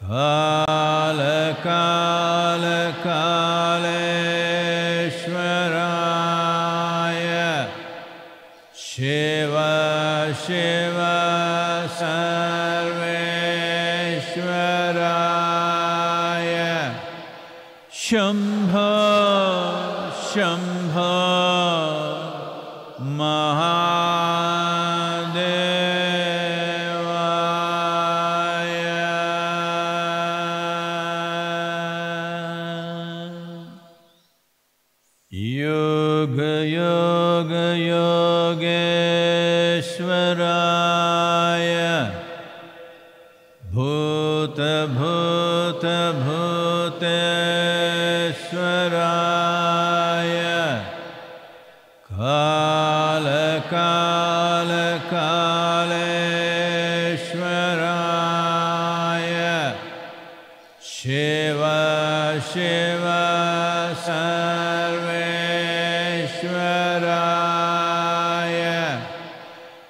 Kala Kala Kaleshwaraya Shiva Shiva Sarveshwaraya Shambho Shambho Yoga Yoga Yogeshwaraya Bhuta Bhuta Bhuteshwaraya Kala Kala Kaleshwaraya Shiva Shiva Sarveshwaraya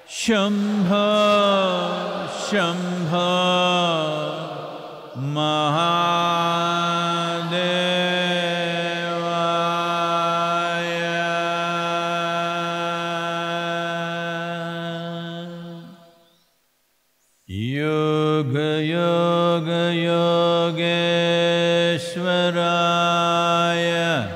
Shambho Shambho Yoga Yoga Yogeshwaraya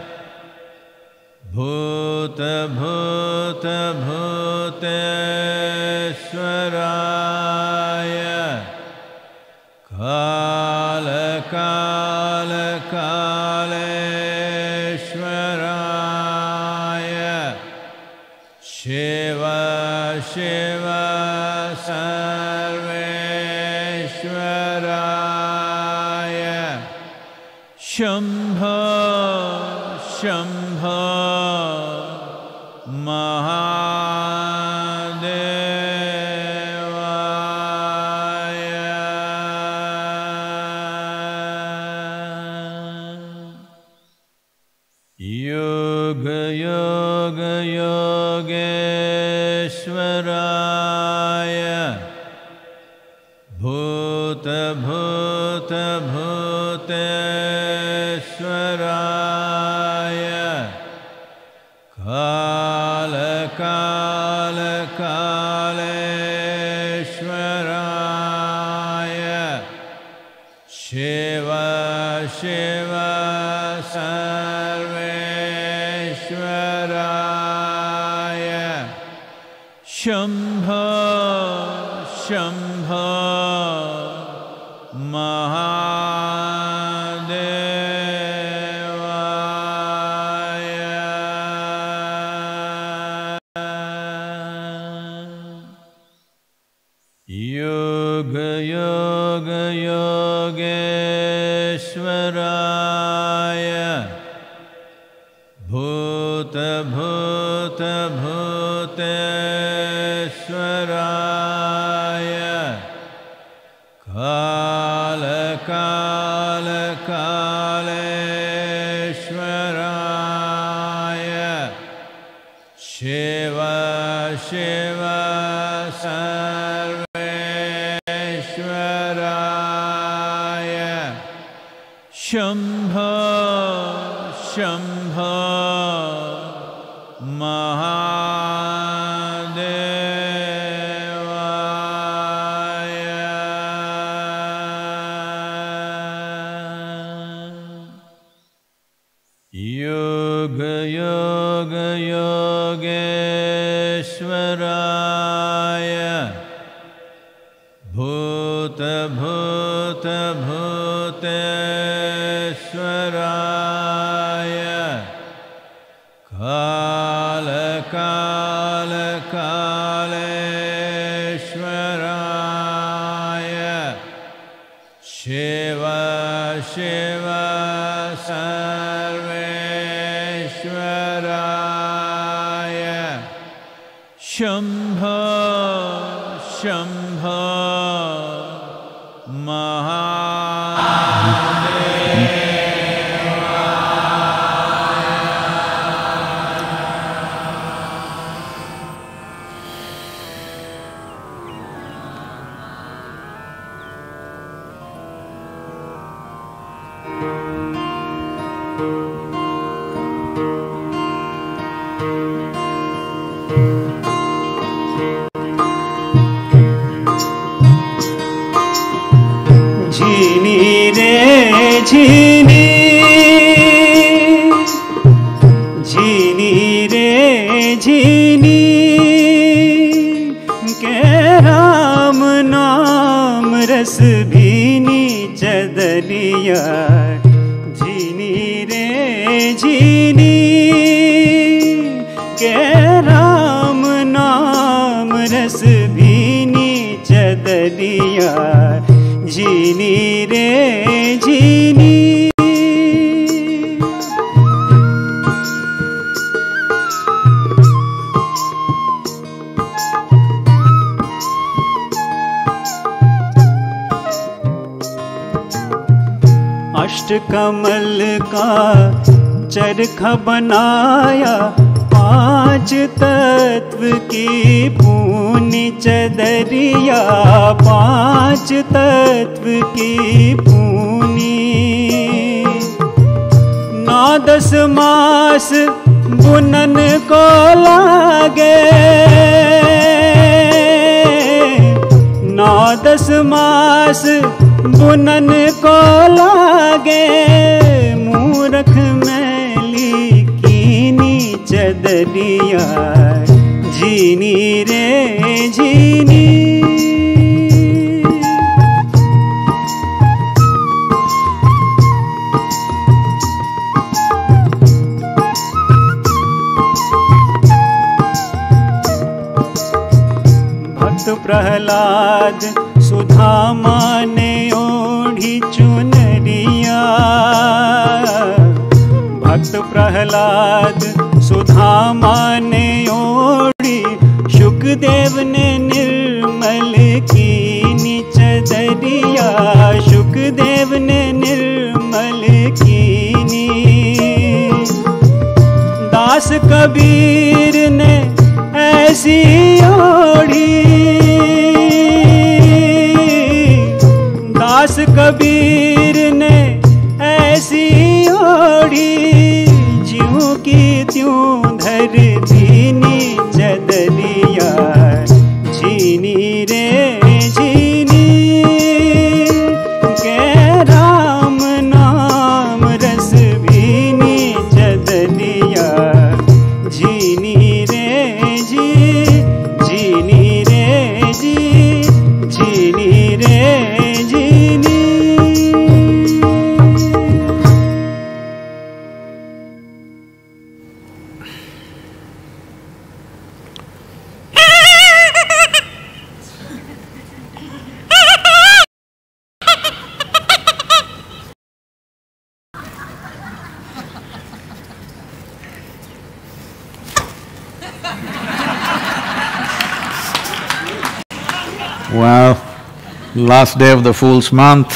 Bhuta Bhuta Bhuteshwaraya Kala Kala Kaleshwaraya Shiva Shiva Sarveshwaraya Shambho Shambho Yoga Yoga Yogeshwaraya Bhuta Bhuta Bhuteshwaraya Kala Kala Kaleshwaraya Shiva Shiva Sarveshwaraya Shambho Shambho Yoga Yoga Yogeshwaraya Bhuta Bhuta Bhuteshwaraya Kala Kala Kaleshwaraya Shiva Shiva Sarveshwaraya Shambho Shambho Yoga Yoga Yogeshwaraya Bhuta Bhuta Bhuteshwaraya Kala Kala Kaleshwaraya Shiva Shiva Sarveshwaraya Shambho Shambho झीनी, झीनी रे झीनी के राम नाम रस भीनी चदरिया। झीनी रे झीनी के राम नाम रस भीनी चदरिया। झीनी रे झीनी। अष्टकमल का चरखा बनाया, पांच तत्व की पूनी चदरिया। पांच तत्व की पूनी 9-10 मास बुनन को लागे। 9-10 मास बुनन को लागे। मूरख मैली कीनी चदरिया। झीनी रे झीनी। भक्त प्रहलाद सुधामा ने ओढ़ी चुनरिया। भक्त प्रहलाद सुधामा ने ओढ़ी, शुकदेव ने निर्मल कीनी चदरिया। शुकदेव ने निर्मल कीनी। दास कबीर ने ऐसी ओढ़ी। दास कबीर ने ऐसी ओढ़ी, ज्यों की त्यों धर दीनी चदरिया। झीनी रे झीनी के राम नाम रस भीनी चदरिया। झीनी रे जी, झीनी रे जी, झीनी रे झीनी। Well, last day of the Fool's month.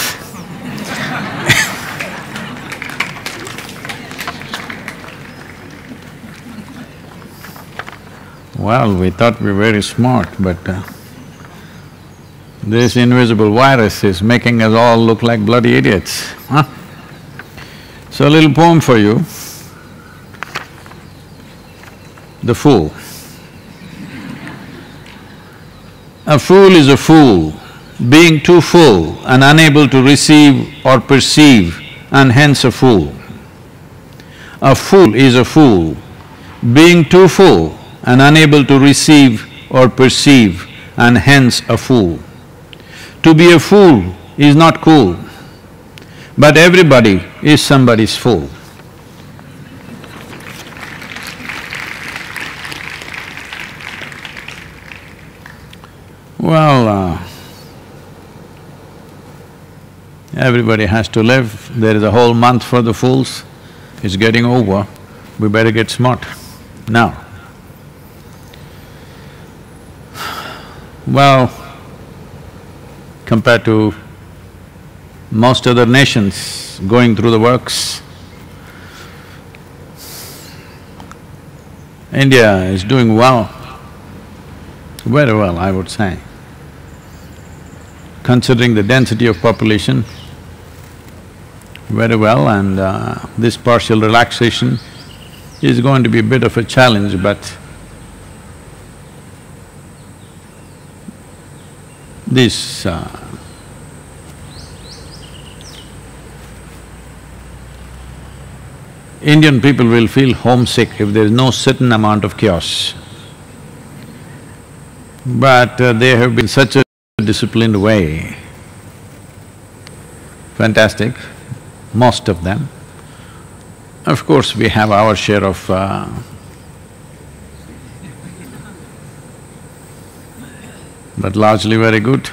Well, we thought we were very smart, but this invisible virus is making us all look like bloody idiots, huh? So a little poem for you. The Fool. A fool is a fool, being too full and unable to receive or perceive, and hence a fool. A fool is a fool, being too full and unable to receive or perceive, and hence a fool. To be a fool is not cool, but everybody is somebody's fool. Well, everybody has to live. There is a whole month for the fools. It's getting over. We better get smart now. Well, compared to most other nations going through the works, India is doing well, very well, I would say. Considering the density of population, very well, and this partial relaxation is going to be a bit of a challenge, but this Indian people will feel homesick if there is no certain amount of chaos. But they have been such a disciplined way. Fantastic, most of them. Of course, we have our share of but largely very good.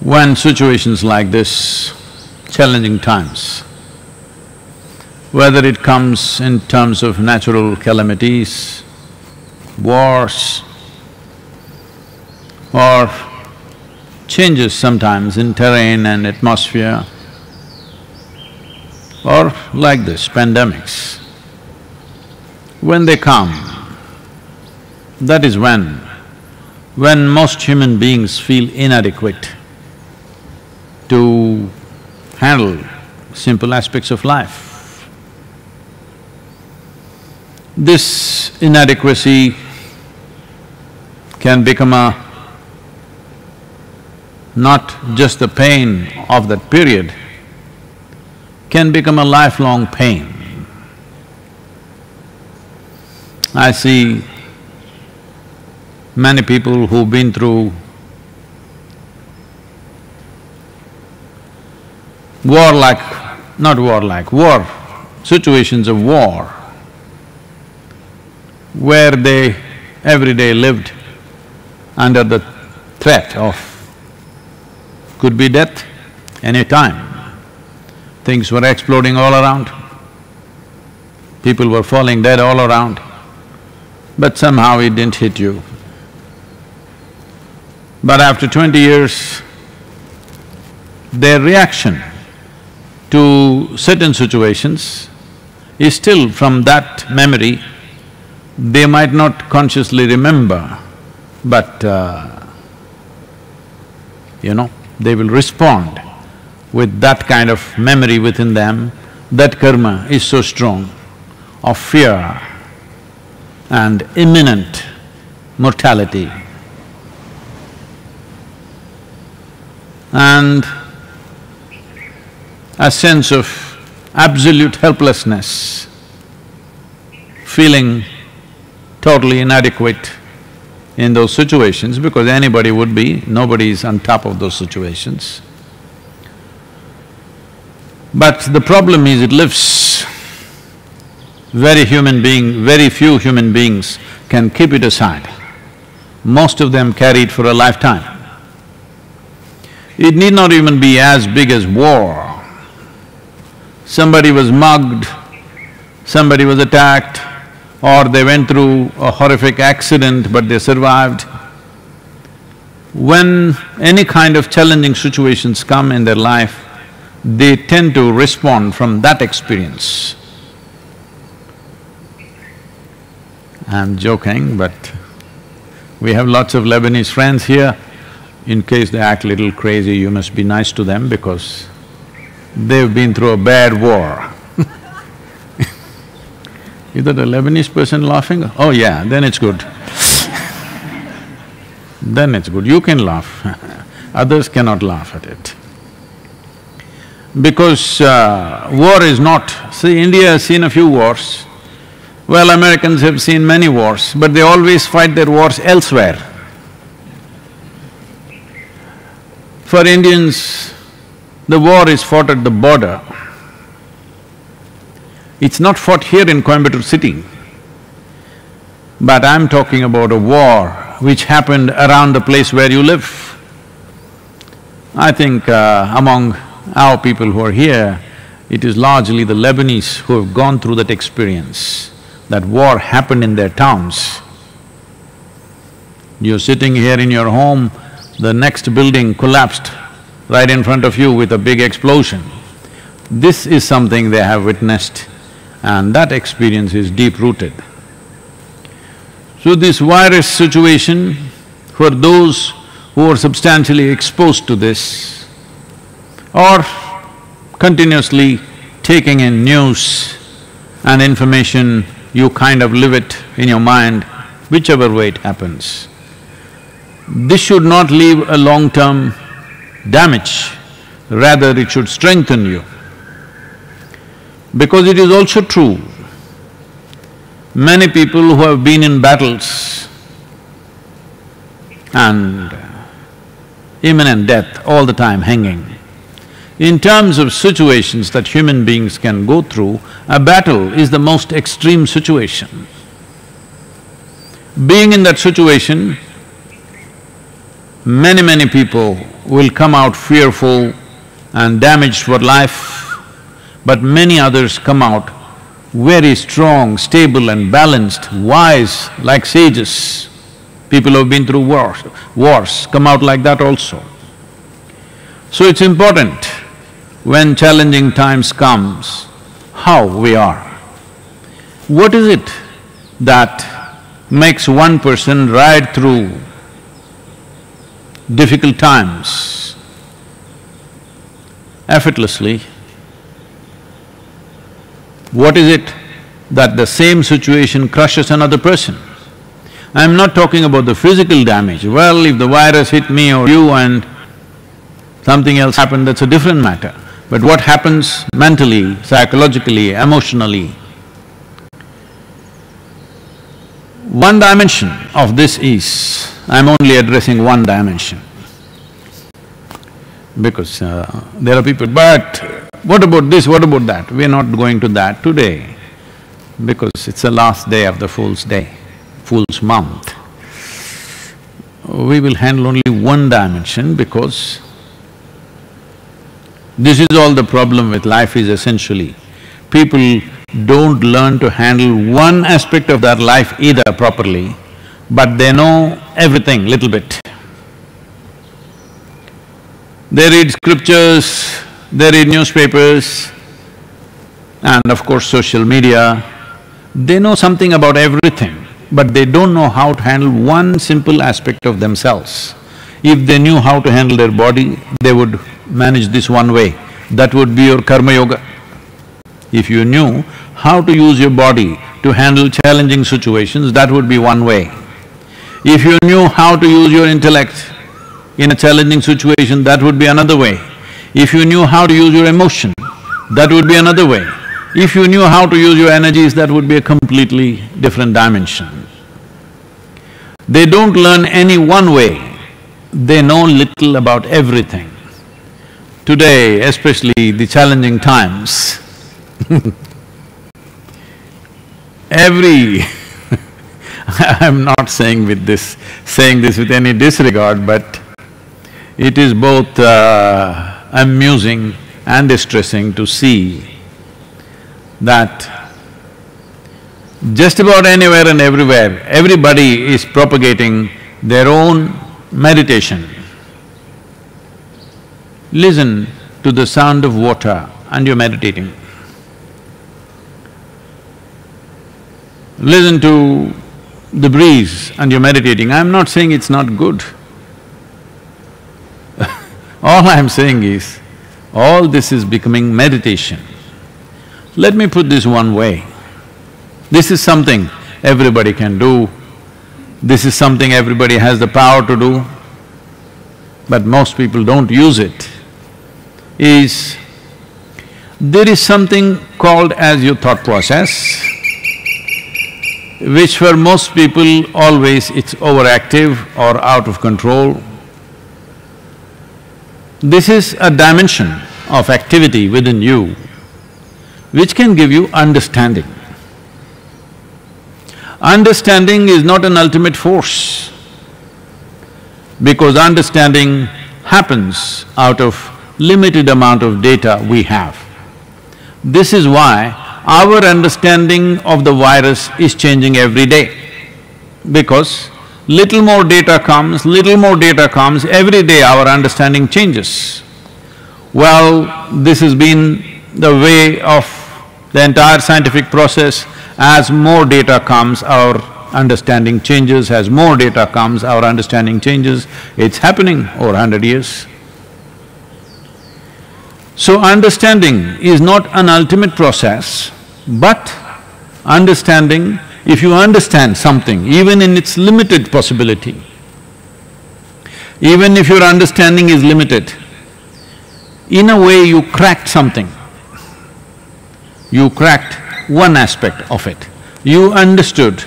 When situations like this, challenging times, whether it comes in terms of natural calamities, wars, or changes sometimes in terrain and atmosphere, or like this, pandemics, when they come, that is when most human beings feel inadequate to handle simple aspects of life. This inadequacy can become not just the pain of that period, can become a lifelong pain. I see many people who've been through war, situations of war, where they every day lived under the threat of could be death any time. Things were exploding all around, people were falling dead all around, but somehow it didn't hit you. But after 20 years, their reaction to certain situations is still from that memory. They might not consciously remember, but they will respond with that kind of memory within them. That karma is so strong of fear and imminent mortality. And a sense of absolute helplessness, feeling totally inadequate in those situations, because anybody would be, nobody is on top of those situations. But the problem is it lives. Very few human beings can keep it aside. Most of them carry it for a lifetime. It need not even be as big as war. Somebody was mugged, somebody was attacked, or they went through a horrific accident but they survived. When any kind of challenging situations come in their life, they tend to respond from that experience. I'm joking, but we have lots of Lebanese friends here. In case they act little crazy, you must be nice to them because they've been through a bad war. Is that a Lebanese person laughing? Oh yeah, then it's good. Then it's good, you can laugh. Others cannot laugh at it. Because war is not… See, India has seen a few wars. Well, Americans have seen many wars, but they always fight their wars elsewhere. For Indians, the war is fought at the border. It's not fought here in Coimbatore city. But I'm talking about a war which happened around the place where you live. I think among our people who are here, it is largely the Lebanese who have gone through that experience. That war happened in their towns. You're sitting here in your home, the next building collapsed right in front of you with a big explosion. This is something they have witnessed, and that experience is deep-rooted. So this virus situation, for those who are substantially exposed to this, or continuously taking in news and information, you kind of live it in your mind, whichever way it happens. This should not leave a long-term damage, rather it should strengthen you. Because it is also true, many people who have been in battles and imminent death all the time hanging, in terms of situations that human beings can go through, a battle is the most extreme situation. Being in that situation, many people will come out fearful and damaged for life, but many others come out very strong, stable and balanced, wise like sages. People who have been through wars come out like that also. So it's important when challenging times comes, how we are. What is it that makes one person ride through difficult times effortlessly? What is it that the same situation crushes another person? I'm not talking about the physical damage. Well, if the virus hit me or you and something else happened, that's a different matter. But what happens mentally, psychologically, emotionally? One dimension of this is, I'm only addressing one dimension. Because there are people, but what about this, what about that? We are not going to that today, because it's the last day of the Fool's Day, Fool's Month. We will handle only one dimension because this is all the problem with life is essentially, people don't learn to handle one aspect of their life either properly, but they know everything little bit. They read scriptures, they read newspapers, and of course social media. They know something about everything, but they don't know how to handle one simple aspect of themselves. If they knew how to handle their body, they would manage this one way. That would be your karma yoga. If you knew how to use your body to handle challenging situations, that would be one way. If you knew how to use your intellect in a challenging situation, that would be another way. If you knew how to use your emotion, that would be another way. If you knew how to use your energies, that would be a completely different dimension. They don't learn any one way, they know little about everything. Today, especially the challenging times, I'm not saying this with any disregard, but it is both amusing and distressing to see that just about anywhere and everywhere, everybody is propagating their own meditation. Listen to the sound of water and you're meditating. Listen to the breeze and you're meditating. I'm not saying it's not good. All I'm saying is, all this is becoming meditation. Let me put this one way. This is something everybody can do, this is something everybody has the power to do, but most people don't use it, there is something called as your thought process, which for most people always it's overactive or out of control. This is a dimension of activity within you which can give you understanding. Understanding is not an ultimate force, because understanding happens out of limited amount of data we have. This is why our understanding of the virus is changing every day, because little more data comes, every day our understanding changes. Well, this has been the way of the entire scientific process. As more data comes, our understanding changes, as more data comes, our understanding changes. It's happening over 100 years. So understanding is not an ultimate process, but understanding if you understand something, even in its limited possibility, even if your understanding is limited, in a way you cracked something. You cracked one aspect of it. You understood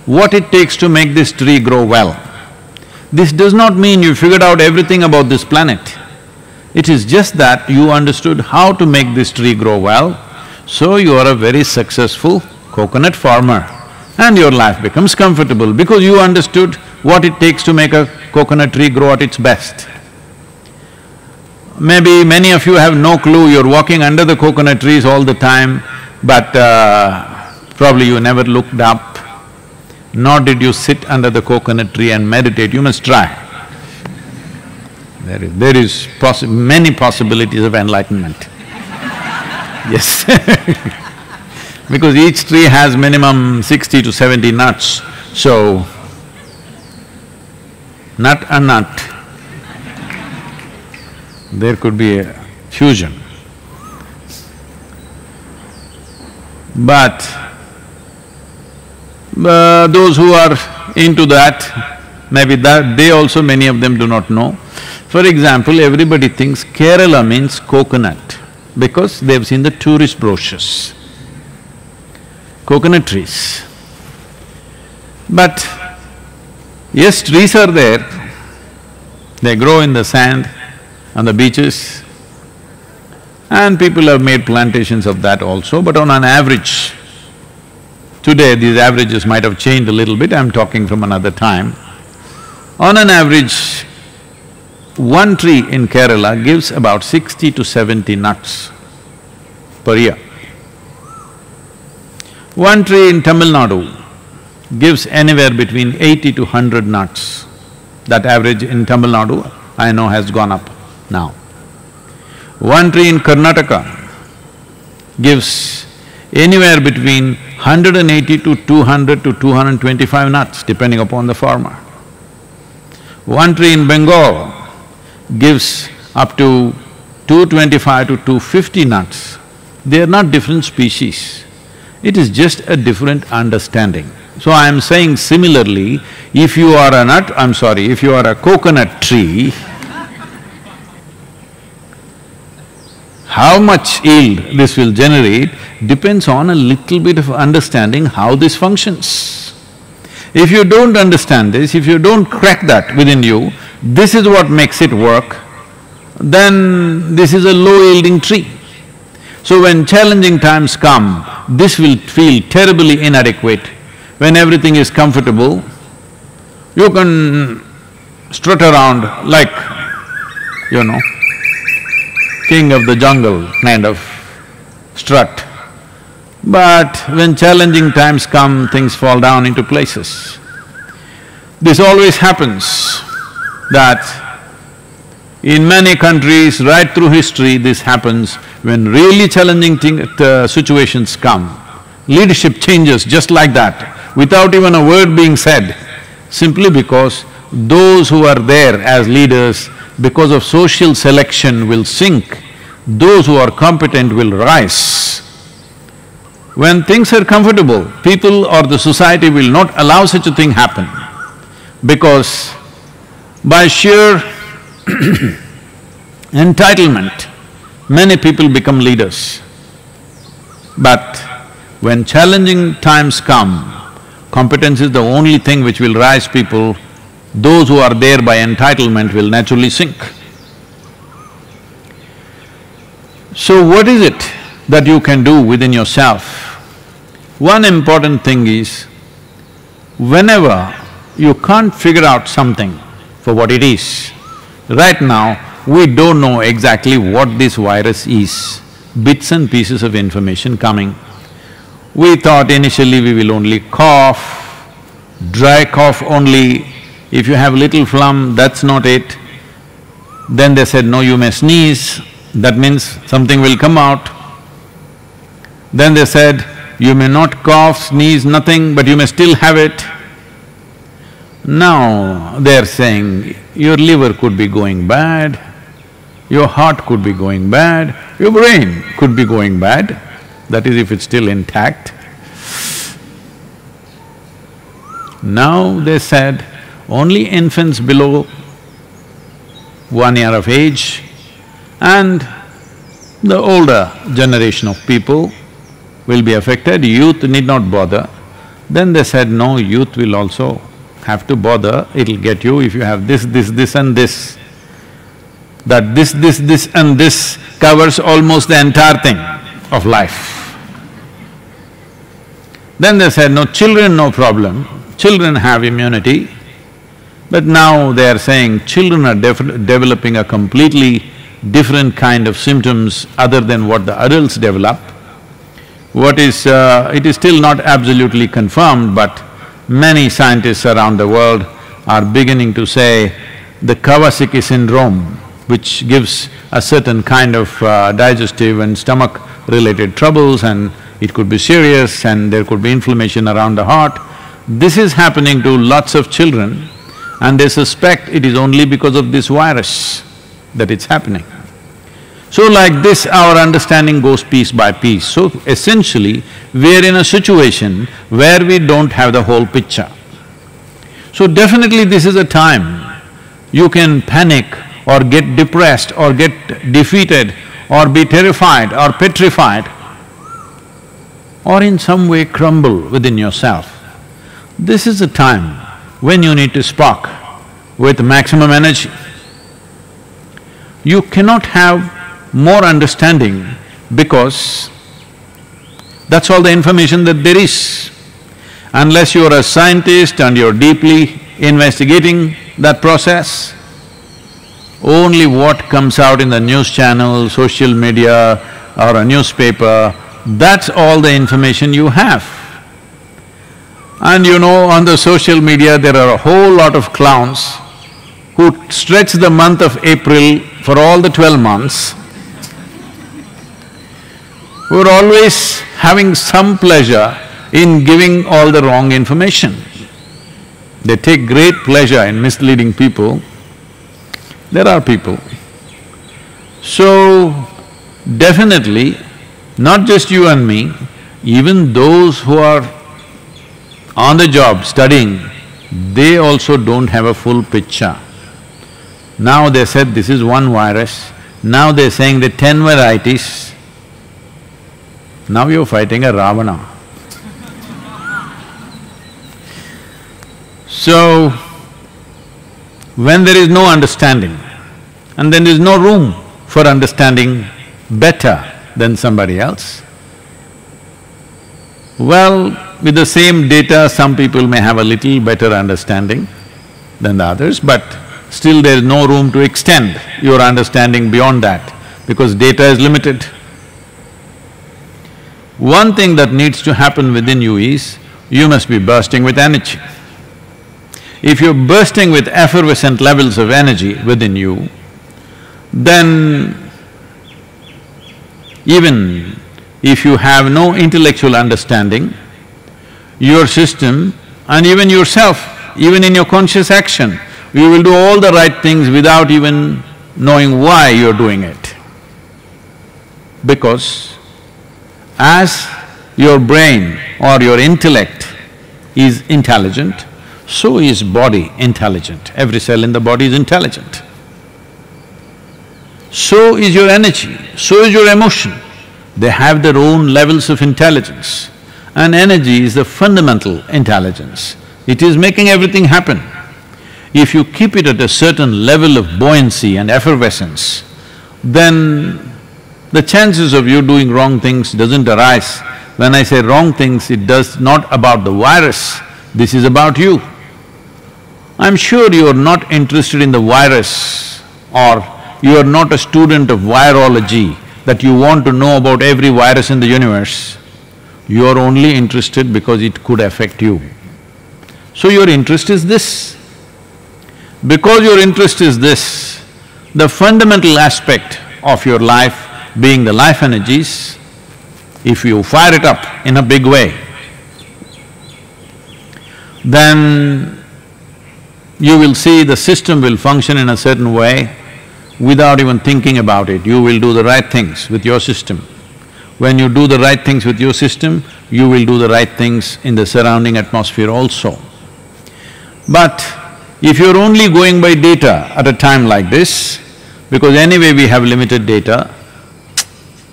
what it takes to make this tree grow well. This does not mean you figured out everything about this planet. It is just that you understood how to make this tree grow well, so you are a very successful coconut farmer and your life becomes comfortable because you understood what it takes to make a coconut tree grow at its best. Maybe many of you have no clue, you're walking under the coconut trees all the time, but probably you never looked up, nor did you sit under the coconut tree and meditate. You must try. There is many possibilities of enlightenment. Yes because each tree has minimum 60 to 70 nuts, so nut and nut, there could be a fusion. But those who are into that, maybe that they also, many of them do not know. For example, everybody thinks Kerala means coconut because they've seen the tourist brochures, coconut trees. But yes, trees are there, they grow in the sand, on the beaches, and people have made plantations of that also, but on an average, today these averages might have changed a little bit, I'm talking from another time. On an average, one tree in Kerala gives about 60 to 70 nuts per year. One tree in Tamil Nadu gives anywhere between 80 to 100 nuts. That average in Tamil Nadu, I know, has gone up now. One tree in Karnataka gives anywhere between 180 to 200 to 225 nuts, depending upon the farmer. One tree in Bengal gives up to 225 to 250 nuts. They are not different species, it is just a different understanding. So I am saying similarly, if you are if you are a coconut tree, how much yield this will generate depends on a little bit of understanding how this functions. If you don't understand this, if you don't crack that within you, this is what makes it work, then this is a low-yielding tree. So when challenging times come, this will feel terribly inadequate. When everything is comfortable, you can strut around like, you know, king of the jungle kind of strut. But when challenging times come, things fall down into places. This always happens, that in many countries, right through history, this happens. When really challenging situations come, leadership changes just like that, without even a word being said, simply because those who are there as leaders, because of social selection, will sink, those who are competent will rise. When things are comfortable, people or the society will not allow such a thing happen, because by sheer entitlement, many people become leaders. But when challenging times come, competence is the only thing which will rise people. Those who are there by entitlement will naturally sink. So what is it that you can do within yourself? One important thing is, whenever you can't figure out something for what it is, right now we don't know exactly what this virus is, bits and pieces of information coming. We thought initially we will only cough, dry cough only, if you have little phlegm, that's not it. Then they said, no, you may sneeze, that means something will come out. Then they said, you may not cough, sneeze, nothing, but you may still have it. Now they're saying, your liver could be going bad, your heart could be going bad, your brain could be going bad, that is if it's still intact. Now they said only infants below 1 year of age and the older generation of people will be affected, youth need not bother. Then they said, no, youth will also have to bother, it'll get you if you have this and this. That this and this covers almost the entire thing of life. Then they said, no, children no problem, children have immunity. But now they are saying children are developing a completely different kind of symptoms other than what the adults develop. It is still not absolutely confirmed, but many scientists around the world are beginning to say the Kawasaki syndrome, which gives a certain kind of digestive and stomach-related troubles, and it could be serious and there could be inflammation around the heart. This is happening to lots of children and they suspect it is only because of this virus that it's happening. So like this, our understanding goes piece by piece. So essentially, we're in a situation where we don't have the whole picture. So definitely this is a time you can panic or get depressed or get defeated or be terrified or petrified or in some way crumble within yourself. This is a time when you need to spark with maximum energy. You cannot have more understanding because that's all the information that there is. Unless you're a scientist and you're deeply investigating that process, only what comes out in the news channel, social media or a newspaper, that's all the information you have. And you know, on the social media there are a whole lot of clowns who stretch the month of April for all the 12 months, who are always having some pleasure in giving all the wrong information. They take great pleasure in misleading people. There are people. So, definitely, not just you and me, even those who are on the job studying, they also don't have a full picture. Now they said this is one virus, now they're saying there are 10 varieties. Now you're fighting a Ravana. So, when there is no understanding and then there is no room for understanding better than somebody else, well, with the same data, some people may have a little better understanding than the others, but still there is no room to extend your understanding beyond that because data is limited. One thing that needs to happen within you is, you must be bursting with energy. If you're bursting with effervescent levels of energy within you, then even if you have no intellectual understanding, your system and even yourself, even in your conscious action, you will do all the right things without even knowing why you're doing it. Because as your brain or your intellect is intelligent, so is body intelligent. Every cell in the body is intelligent. So is your energy, so is your emotion. They have their own levels of intelligence. And energy is the fundamental intelligence. It is making everything happen. If you keep it at a certain level of buoyancy and effervescence, then the chances of you doing wrong things doesn't arise. When I say wrong things, it does not about the virus, this is about you. I'm sure you are not interested in the virus or you are not a student of virology that you want to know about every virus in the universe. You are only interested because it could affect you. So your interest is this. Because your interest is this, the fundamental aspect of your life being the life energies, if you fire it up in a big way, then you will see the system will function in a certain way without even thinking about it. You will do the right things with your system. When you do the right things with your system, you will do the right things in the surrounding atmosphere also. But if you're only going by data at a time like this, because anyway we have limited data,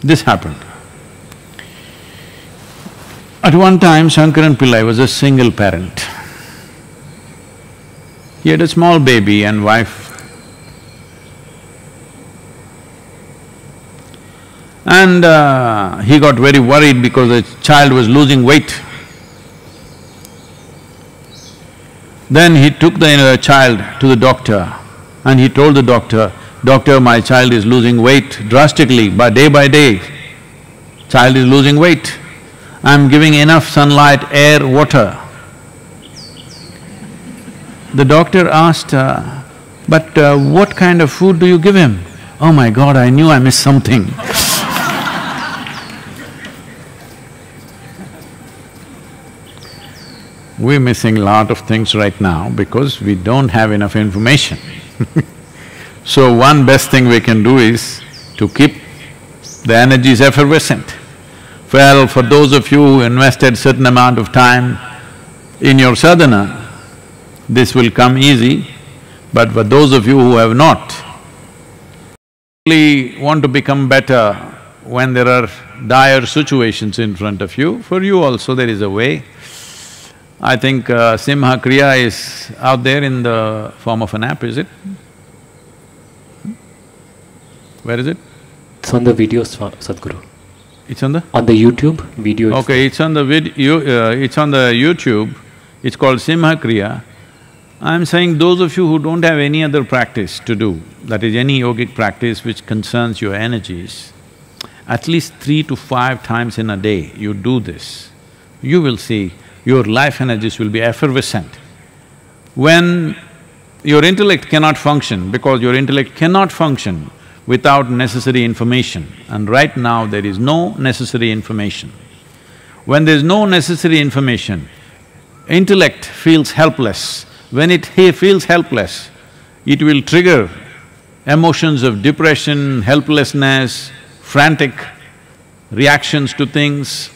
this happened. At one time, Shankaran Pillai was a single parent. He had a small baby and wife. And he got very worried because the child was losing weight. Then he took the child to the doctor and he told the doctor, "Doctor, my child is losing weight drastically, by day, child is losing weight. I'm giving enough sunlight, air, water." The doctor asked, "But what kind of food do you give him?" "Oh my God, I knew I missed something." We're missing a lot of things right now because we don't have enough information. So one best thing we can do is to keep the energies effervescent. Well, for those of you who invested certain amount of time in your sadhana, this will come easy, but for those of you who have not, really want to become better when there are dire situations in front of you, for you also there is a way. I think Simha Kriya is out there in the form of an app, is it? Where is it? It's on the videos, Sadhguru. It's on the? On the YouTube video. Okay, it's on the it's on the YouTube, it's called Simha Kriya. I'm saying those of you who don't have any other practice to do, that is any yogic practice which concerns your energies, at least 3 to 5 times in a day you do this, you will see your life energies will be effervescent. When your intellect cannot function, because your intellect cannot function without necessary information, and right now there is no necessary information. When there is no necessary information, intellect feels helpless. When it feels helpless, it will trigger emotions of depression, helplessness, frantic reactions to things.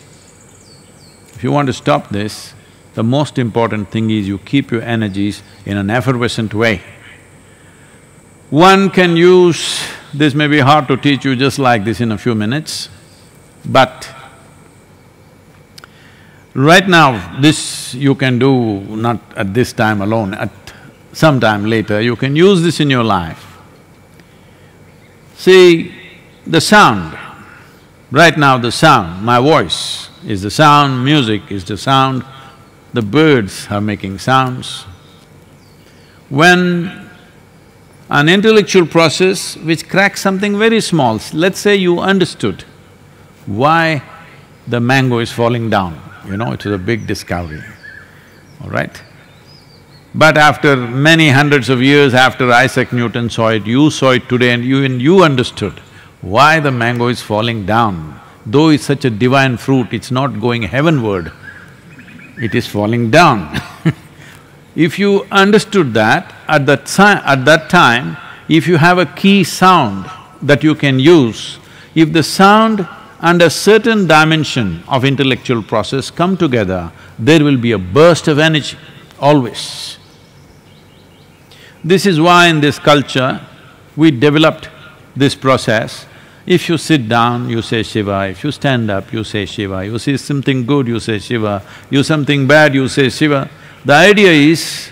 If you want to stop this, the most important thing is you keep your energies in an effervescent way. One can use… this may be hard to teach you just like this in a few minutes, but right now, this you can do not at this time alone, at some time later, you can use this in your life. See, the sound, right now the sound, my voice is the sound, music is the sound, the birds are making sounds. When an intellectual process which cracks something very small, let's say you understood why the mango is falling down, you know, it was a big discovery, all right? But after many hundreds of years after Isaac Newton saw it, you saw it today and you understood why the mango is falling down. Though it's such a divine fruit, it's not going heavenward, it is falling down. If you understood that, at that time, if you have a key sound that you can use, if the sound and a certain dimension of intellectual process come together, there will be a burst of energy, always. This is why in this culture, we developed this process. If you sit down, you say Shiva, if you stand up, you say Shiva, you see something good, you say Shiva, you something bad, you say Shiva. The idea is,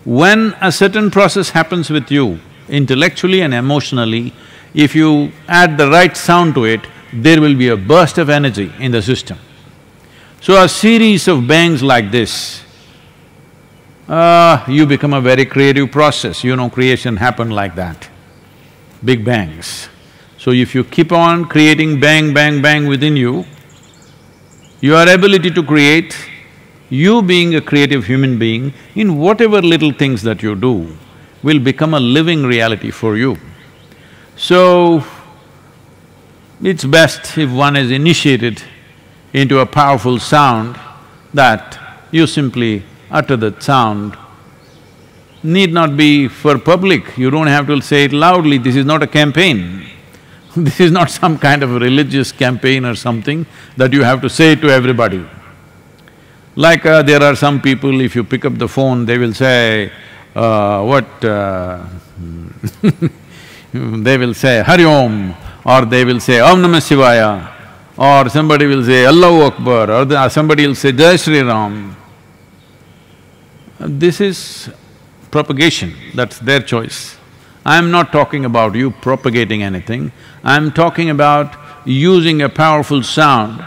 when a certain process happens with you, intellectually and emotionally, if you add the right sound to it, there will be a burst of energy in the system. So a series of bangs like this, you become a very creative process, you know, creation happened like that, big bangs. So if you keep on creating bang, bang, bang within you, your ability to create, you being a creative human being, in whatever little things that you do, will become a living reality for you. So, it's best if one is initiated into a powerful sound that you simply utter that sound. Need not be for public, you don't have to say it loudly, this is not a campaign. This is not some kind of a religious campaign or something that you have to say to everybody. Like there are some people, if you pick up the phone, they will say, they will say Hari Om, or they will say Om Namah Shivaya, or somebody will say Allahu Akbar, or somebody will say Jai Shri Ram. This is propagation, that's their choice. I am not talking about you propagating anything, I am talking about using a powerful sound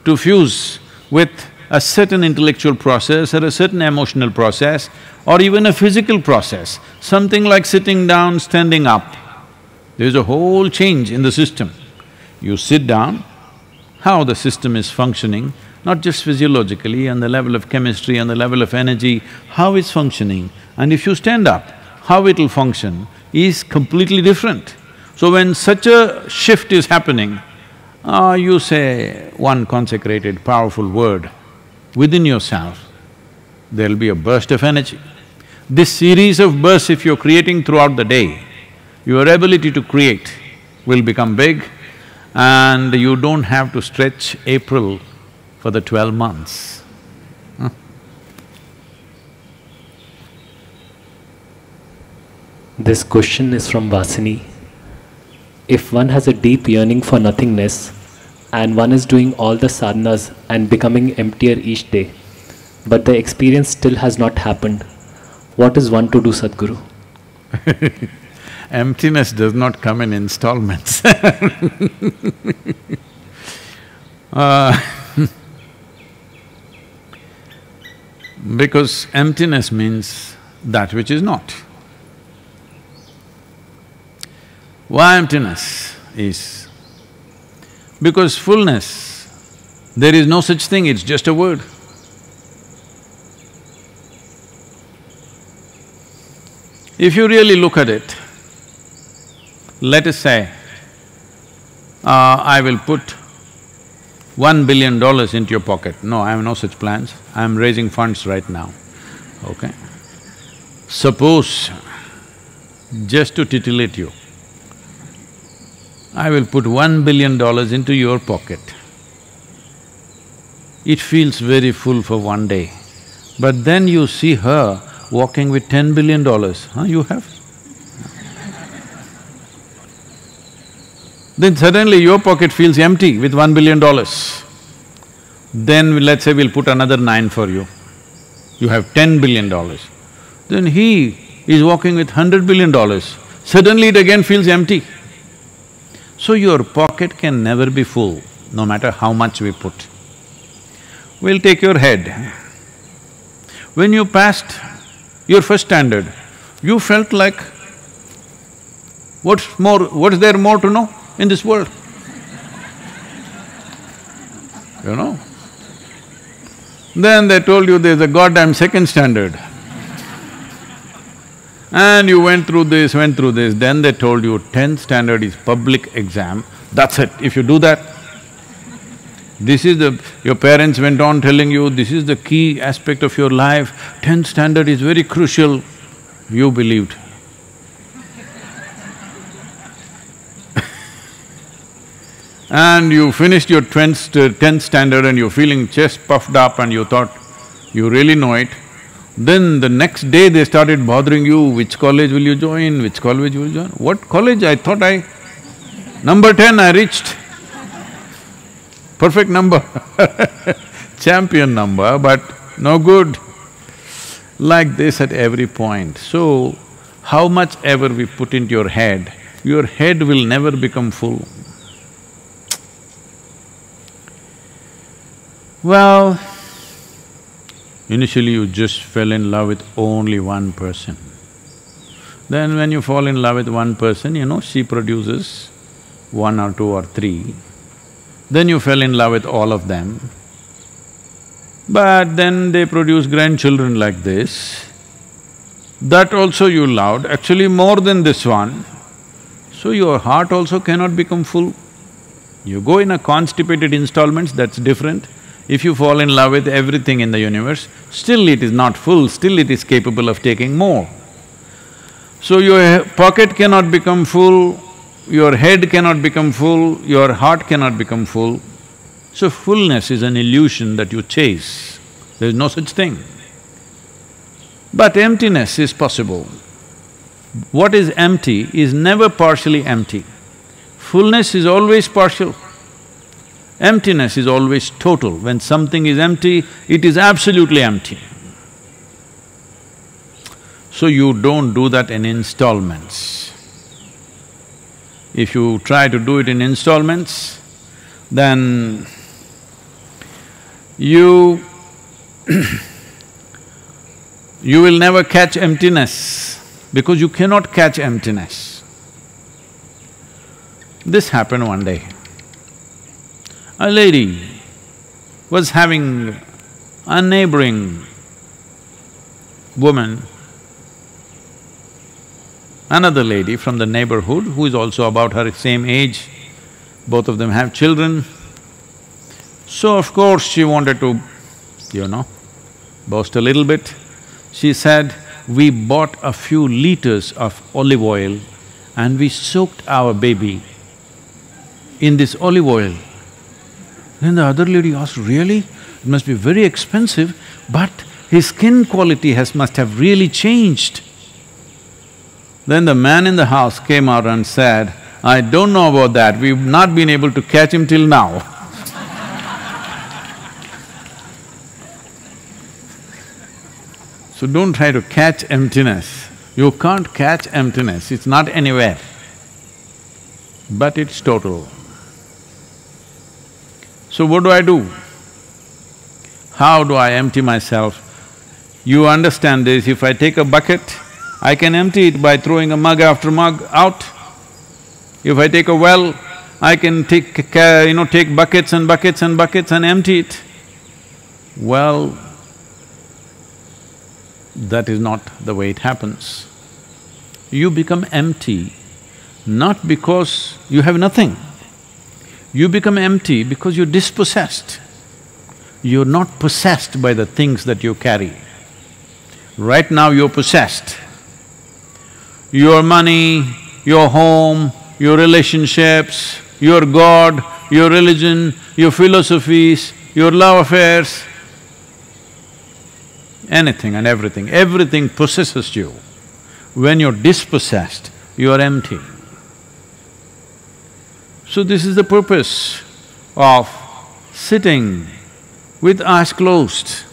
to fuse with a certain intellectual process or a certain emotional process or even a physical process, something like sitting down, standing up. There's a whole change in the system. You sit down, how the system is functioning, not just physiologically, on the level of chemistry, on the level of energy, how it's functioning, and if you stand up, how it'll function is completely different. So when such a shift is happening, you say one consecrated, powerful word within yourself, there'll be a burst of energy. This series of bursts if you're creating throughout the day, your ability to create will become big and you don't have to stretch April for the 12 months. This question is from Vasini. If one has a deep yearning for nothingness and one is doing all the sadhanas and becoming emptier each day, but the experience still has not happened, what is one to do, Sadhguru? Emptiness does not come in installments because emptiness means that which is not. Why emptiness is? Because fullness, there is no such thing, it's just a word. If you really look at it, let us say, I will put $1 billion into your pocket. No, I have no such plans, I am raising funds right now, okay? Suppose, just to titillate you, I will put $1 billion into your pocket. It feels very full for one day, but then you see her walking with $10 billion, you have? Then suddenly your pocket feels empty with $1 billion. Then let's say we'll put another 9 for you, you have $10 billion. Then he is walking with $100 billion, suddenly it again feels empty. So your pocket can never be full, no matter how much we put. We'll take your head. When you passed your first standard, you felt like, what's there more to know in this world? You know? Then they told you there's a goddamn second standard. And you went through this, then they told you 10th standard is public exam, that's it, if you do that. This is your parents went on telling you, this is the key aspect of your life, 10th standard is very crucial, you believed. And you finished your 10th standard and you're feeling chest puffed up and you thought you really know it. Then the next day they started bothering you, which college will you join, which college will you join? What college? I thought number 10 I reached. Perfect number champion number, but no good. Like this at every point. So, how much ever we put into your head will never become full. Well, initially you just fell in love with only one person. Then when you fall in love with one person, you know, she produces 1 or 2 or 3. Then you fell in love with all of them. But then they produce grandchildren like this. That also you loved, actually more than this one. So your heart also cannot become full. You go in a constipated installments, that's different. If you fall in love with everything in the universe, still it is not full, still it is capable of taking more. So your pocket cannot become full, your head cannot become full, your heart cannot become full. So fullness is an illusion that you chase. There is no such thing. But emptiness is possible. What is empty is never partially empty. Fullness is always partial. Emptiness is always total. When something is empty, it is absolutely empty. So you don't do that in installments. If you try to do it in installments, then you you will never catch emptiness, because you cannot catch emptiness. This happened one day. A lady was having a neighboring woman, another lady from the neighborhood who is also about her same age. Both of them have children. So of course she wanted to, boast a little bit. She said, "We bought a few liters of olive oil and we soaked our baby in this olive oil." Then the other lady asked, "Really? It must be very expensive, but his skin quality must have really changed." Then the man in the house came out and said, "I don't know about that, we've not been able to catch him till now." So don't try to catch emptiness. You can't catch emptiness, it's not anywhere. But it's total. So what do? How do I empty myself? You understand this, if I take a bucket, I can empty it by throwing a mug after mug out. If I take a well, I can take buckets and buckets and buckets and empty it. Well, that is not the way it happens. You become empty not because you have nothing. You become empty because you're dispossessed. You're not possessed by the things that you carry. Right now you're possessed. Your money, your home, your relationships, your God, your religion, your philosophies, your love affairs, anything and everything possesses you. When you're dispossessed, you are empty. So this is the purpose of sitting with eyes closed,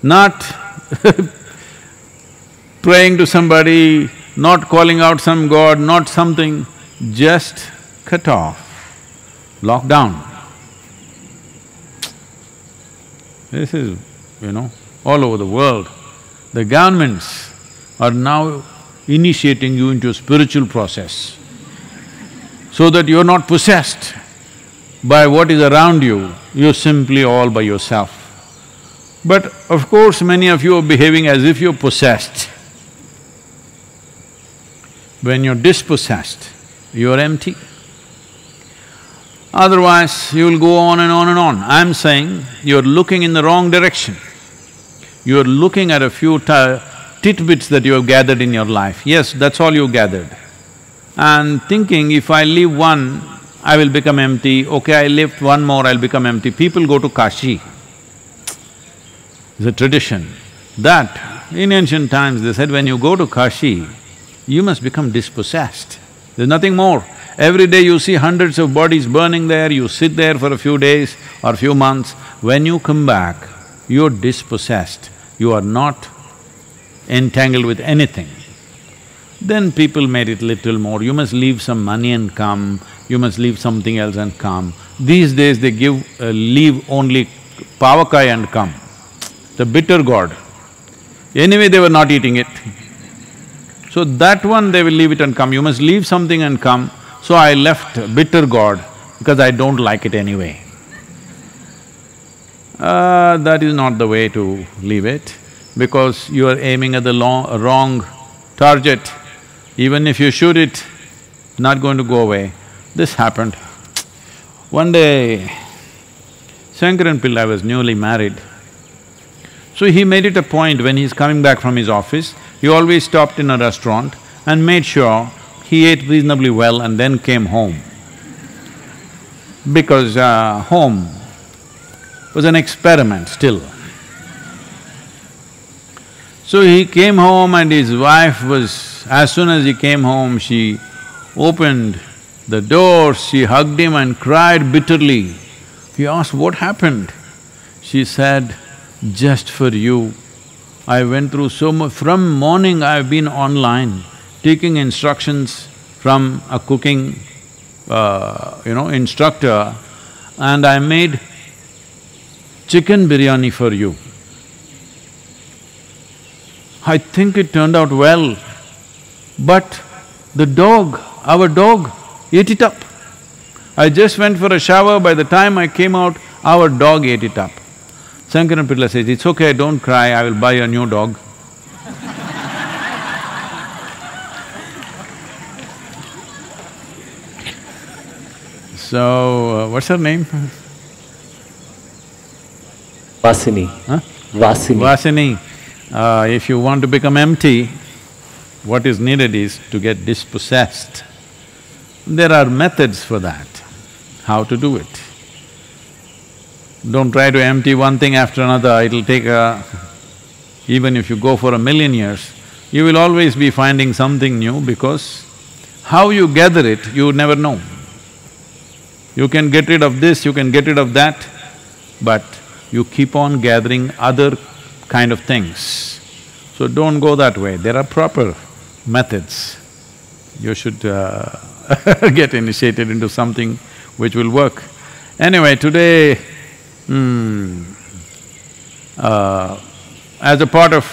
not praying to somebody, not calling out some god, not something, just cut off, lock down. This is, all over the world. The governments are now initiating you into a spiritual process so that you're not possessed by what is around you, you're simply all by yourself. But of course, many of you are behaving as if you're possessed. When you're dispossessed, you're empty. Otherwise, you'll go on and on and on. I'm saying you're looking in the wrong direction. You're looking at a few tidbits that you have gathered in your life. Yes, that's all you gathered. And thinking, if I leave one, I will become empty, okay, I lift one more, I'll become empty. People go to Kashi. It's a tradition. That, in ancient times, they said when you go to Kashi, you must become dispossessed. There's nothing more. Every day you see hundreds of bodies burning there, you sit there for a few days or few months. When you come back, you're dispossessed. You are not entangled with anything. Then people made it little more, you must leave some money and come, you must leave something else and come. These days they leave only pavakai and come, the bitter gourd. Anyway, they were not eating it. So that one they will leave it and come, you must leave something and come. So I left bitter gourd because I don't like it anyway. That is not the way to leave it, because you are aiming at the wrong target. Even if you shoot it, it's not going to go away. This happened. One day, Shankaran Pillai was newly married. So he made it a point when he's coming back from his office, he always stopped in a restaurant and made sure he ate reasonably well and then came home. Because home was an experiment still. So he came home and his wife was… as soon as he came home, she opened the door, she hugged him and cried bitterly. He asked, what happened? She said, just for you, I went through so much… from morning I've been online, taking instructions from a cooking, instructor, and I made chicken biryani for you. I think it turned out well, but the dog, our dog, ate it up. I just went for a shower, by the time I came out, our dog ate it up. Shankaran Pitla says, it's okay, don't cry, I will buy a new dog. So, what's her name? Vasini. Huh? Vasini. Vasini. If you want to become empty, what is needed is to get dispossessed. There are methods for that, how to do it. Don't try to empty one thing after another, it'll take even if you go for 1,000,000 years, you will always be finding something new because how you gather it, you never know. You can get rid of this, you can get rid of that, but you keep on gathering other kind of things. So don't go that way, there are proper methods. You should get initiated into something which will work. Anyway, today, as a part of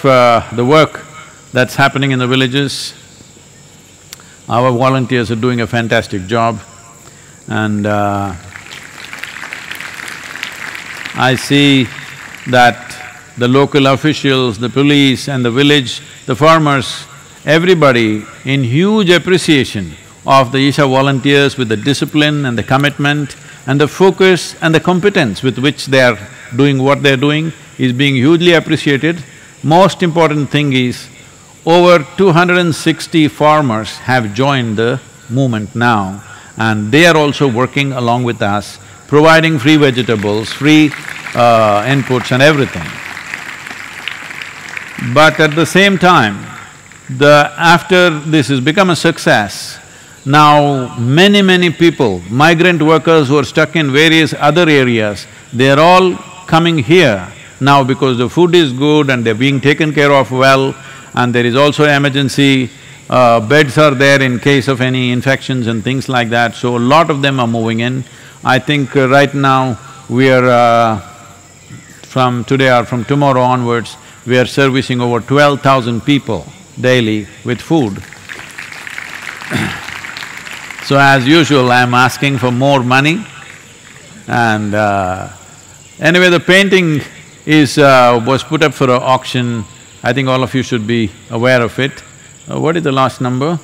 the work that's happening in the villages, our volunteers are doing a fantastic job, and I see that the local officials, the police and the village, the farmers, everybody in huge appreciation of the Isha volunteers with the discipline and the commitment and the focus and the competence with which they are doing what they're doing is being hugely appreciated. Most important thing is, over 260 farmers have joined the movement now, and they are also working along with us, providing free vegetables, free inputs and everything. But at the same time, after this has become a success, now many people, migrant workers who are stuck in various other areas, they are all coming here now because the food is good and they're being taken care of well, and there is also emergency beds are there in case of any infections and things like that, so a lot of them are moving in. I think right now we are from today or from tomorrow onwards, we are servicing over 12,000 people daily with food. So as usual, I'm asking for more money, and anyway, the painting was put up for an auction. I think all of you should be aware of it. What is the last number?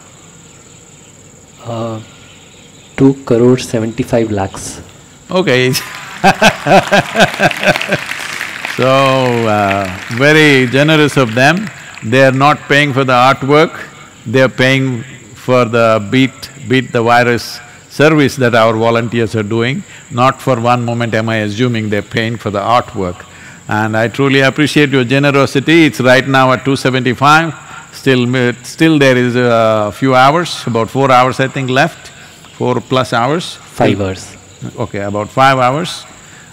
2.75 crore. Okay. So, very generous of them. They are not paying for the artwork, they are paying for the beat the virus service that our volunteers are doing. Not for one moment am I assuming they're paying for the artwork. And I truly appreciate your generosity. It's right now at 275, still there is a few hours, about 4 hours I think left, 4+ hours. 5 hours. Okay, about 5 hours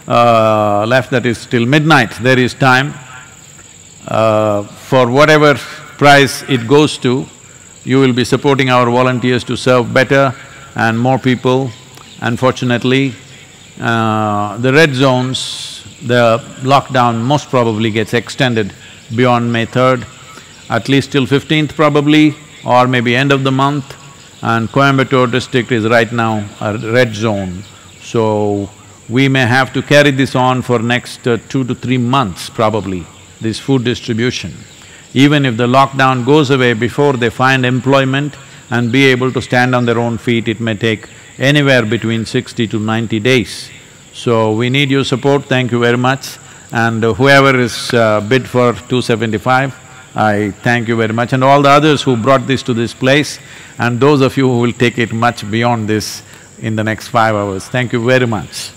left, that is till midnight, there is time. For whatever price it goes to, you will be supporting our volunteers to serve better and more people. Unfortunately, the red zones, the lockdown most probably gets extended beyond May 3rd, at least till 15th probably, or maybe end of the month. And Coimbatore district is right now a red zone. So, we may have to carry this on for next 2 to 3 months probably, this food distribution. Even if the lockdown goes away before they find employment and be able to stand on their own feet, it may take anywhere between 60 to 90 days. So, we need your support, thank you very much. And whoever is bid for 275, I thank you very much, and all the others who brought this to this place, and those of you who will take it much beyond this in the next 5 hours, thank you very much.